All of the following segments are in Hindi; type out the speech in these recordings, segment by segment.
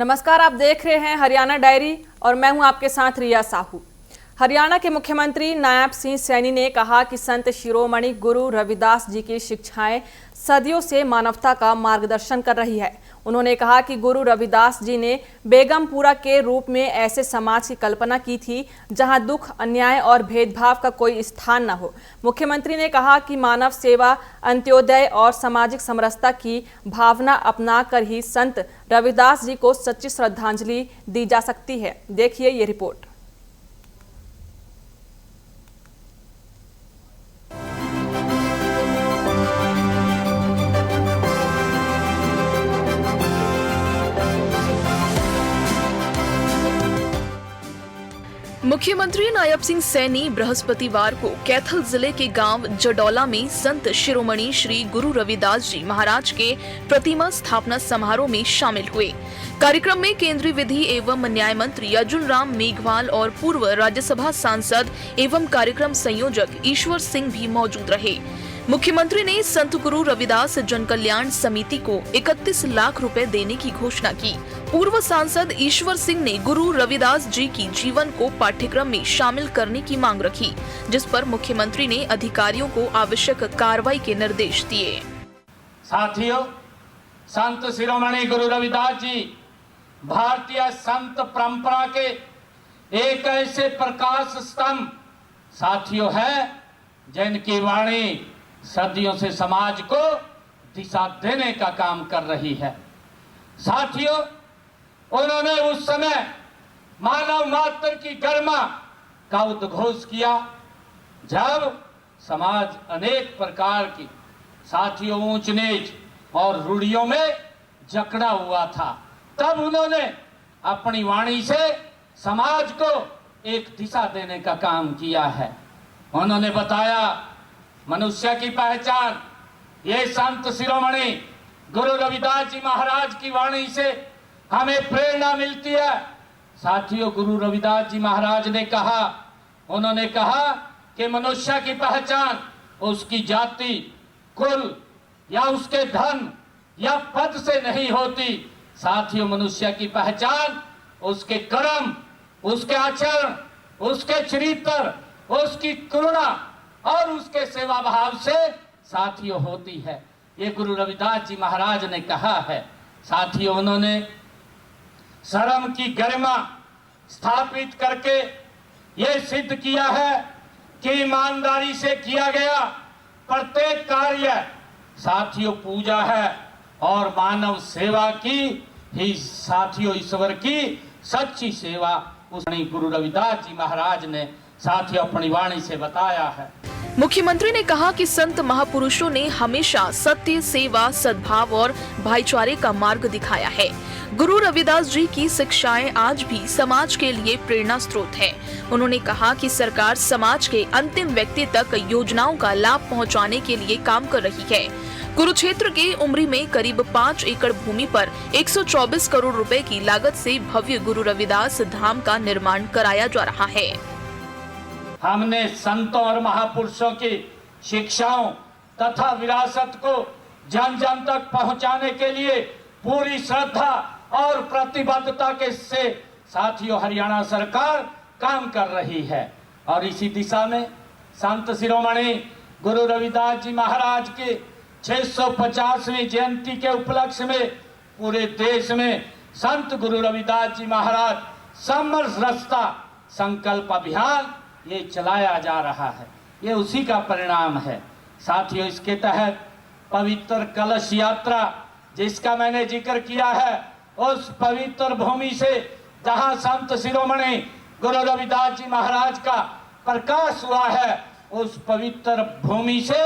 नमस्कार, आप देख रहे हैं हरियाणा डायरी और मैं हूं आपके साथ रिया साहू। हरियाणा के मुख्यमंत्री नायब सिंह सैनी ने कहा कि संत शिरोमणि गुरु रविदास जी की शिक्षाएं सदियों से मानवता का मार्गदर्शन कर रही है। उन्होंने कहा कि गुरु रविदास जी ने बेगमपुरा के रूप में ऐसे समाज की कल्पना की थी जहां दुख, अन्याय और भेदभाव का कोई स्थान न हो। मुख्यमंत्री ने कहा कि मानव सेवा, अंत्योदय और सामाजिक समरसता की भावना अपनाकर ही संत रविदास जी को सच्ची श्रद्धांजलि दी जा सकती है। देखिए ये रिपोर्ट। मुख्यमंत्री नायब सिंह सैनी बृहस्पतिवार को कैथल जिले के गांव जडौला में संत शिरोमणि श्री गुरु रविदास जी महाराज के प्रतिमा स्थापना समारोह में शामिल हुए। कार्यक्रम में केंद्रीय विधि एवं न्याय मंत्री अर्जुन राम मेघवाल और पूर्व राज्यसभा सांसद एवं कार्यक्रम संयोजक ईश्वर सिंह भी मौजूद रहे। मुख्यमंत्री ने संत गुरु रविदास जन कल्याण समिति को 31 लाख रुपए देने की घोषणा की। पूर्व सांसद ईश्वर सिंह ने गुरु रविदास जी की जीवन को पाठ्यक्रम में शामिल करने की मांग रखी, जिस पर मुख्यमंत्री ने अधिकारियों को आवश्यक कार्रवाई के निर्देश दिए। साथियों, संत शिरोमणि गुरु रविदास जी भारतीय संत परंपरा के एक ऐसे प्रकाश स्तंभ साथियों है जिनकी वाणी सदियों से समाज को दिशा देने का काम कर रही है। साथियों, उन्होंने उस समय मानव मात्र की गरिमा का उद्घोष किया जब समाज अनेक प्रकार की साथियों ऊंच नीच और रूढ़ियों में जकड़ा हुआ था। तब उन्होंने अपनी वाणी से समाज को एक दिशा देने का काम किया है। उन्होंने बताया मनुष्य की पहचान ये संत शिरोमणि गुरु रविदास जी महाराज की वाणी से हमें प्रेरणा मिलती है। साथियों, गुरु रविदास जी महाराज ने कहा, उन्होंने कहा कि मनुष्य की पहचान उसकी जाति, कुल या उसके धन या पद से नहीं होती। साथियों, मनुष्य की पहचान उसके कर्म, उसके आचरण, उसके चरित्र, उसकी करुणा और उसके सेवा भाव से साथियों होती है। ये गुरु रविदास जी महाराज ने कहा है। साथियों, उन्होंने शर्म की गरिमा स्थापित करके ये सिद्ध किया है कि ईमानदारी से किया गया प्रत्येक कार्य साथियों पूजा है और मानव सेवा की ही साथियों ईश्वर की सच्ची सेवा उस गुरु रविदास जी महाराज ने साथियों अपनी वाणी से बताया है। मुख्यमंत्री ने कहा कि संत महापुरुषों ने हमेशा सत्य, सेवा, सद्भाव और भाईचारे का मार्ग दिखाया है। गुरु रविदास जी की शिक्षाएं आज भी समाज के लिए प्रेरणा स्रोत है। उन्होंने कहा कि सरकार समाज के अंतिम व्यक्ति तक योजनाओं का लाभ पहुंचाने के लिए काम कर रही है। कुरुक्षेत्र के उमरी में करीब 5 एकड़ भूमि पर 124 करोड़ रुपए की लागत से भव्य गुरु रविदास धाम का निर्माण कराया जा रहा है। हमने संतों और महापुरुषों की शिक्षाओं तथा विरासत को जन जन तक पहुंचाने के लिए पूरी श्रद्धा और प्रतिबद्धता के से साथियों हरियाणा सरकार काम कर रही है। और इसी दिशा में संत शिरोमणि गुरु रविदास जी महाराज के 650वीं जयंती के उपलक्ष्य में पूरे देश में संत गुरु रविदास जी महाराज समरसता संकल्प अभियान ये चलाया जा रहा है। ये उसी का परिणाम है। साथियों, इसके तहत पवित्र कलश यात्रा जिसका मैंने जिक्र किया है, उस पवित्र भूमि से जहां संत शिरोमणि गुरु रविदास जी महाराज का प्रकाश हुआ है, उस पवित्र भूमि से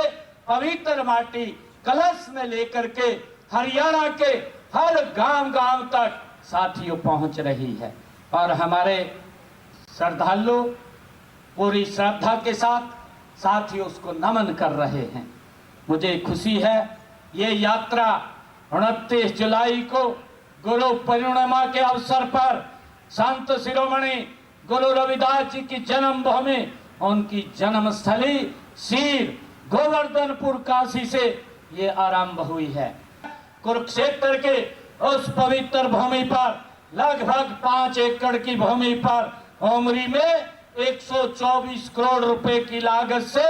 पवित्र माटी कलश में लेकर के हरियाणा के हर गांव-गांव तक साथियों पहुंच रही है। और हमारे श्रद्धालु पूरी श्रद्धा के साथ साथियों उसको नमन कर रहे हैं। मुझे खुशी है ये यात्रा 29 जुलाई को गुरु पूर्णिमा के अवसर पर संत शिरोमणि गुरु रविदास जी की जन्मभूमि, उनकी जन्मस्थली सीर गोवर्धनपुर काशी से ये आरंभ हुई है। कुरुक्षेत्र के उस पवित्र भूमि पर लगभग 5 एकड़ की भूमि पर उमरी में 124 करोड़ रुपए की लागत से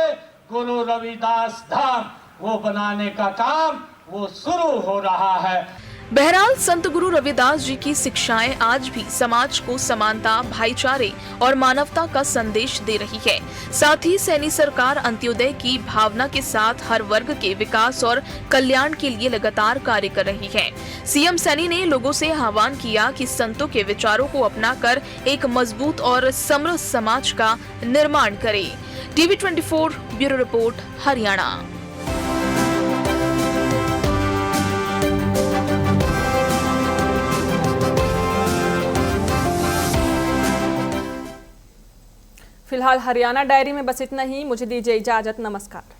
गुरु रविदास धाम वो बनाने का काम वो शुरू हो रहा है। बहरहाल संत गुरु रविदास जी की शिक्षाएं आज भी समाज को समानता, भाईचारे और मानवता का संदेश दे रही है। साथ ही सैनी सरकार अंत्योदय की भावना के साथ हर वर्ग के विकास और कल्याण के लिए लगातार कार्य कर रही है। सीएम सैनी ने लोगों से आह्वान किया कि संतों के विचारों को अपनाकर एक मजबूत और समृद्ध समाज का निर्माण करें। TV24 bureau report, Haryana. फिलहाल हरियाणा डायरी में बस इतना ही। मुझे दीजिए इजाजत। नमस्कार।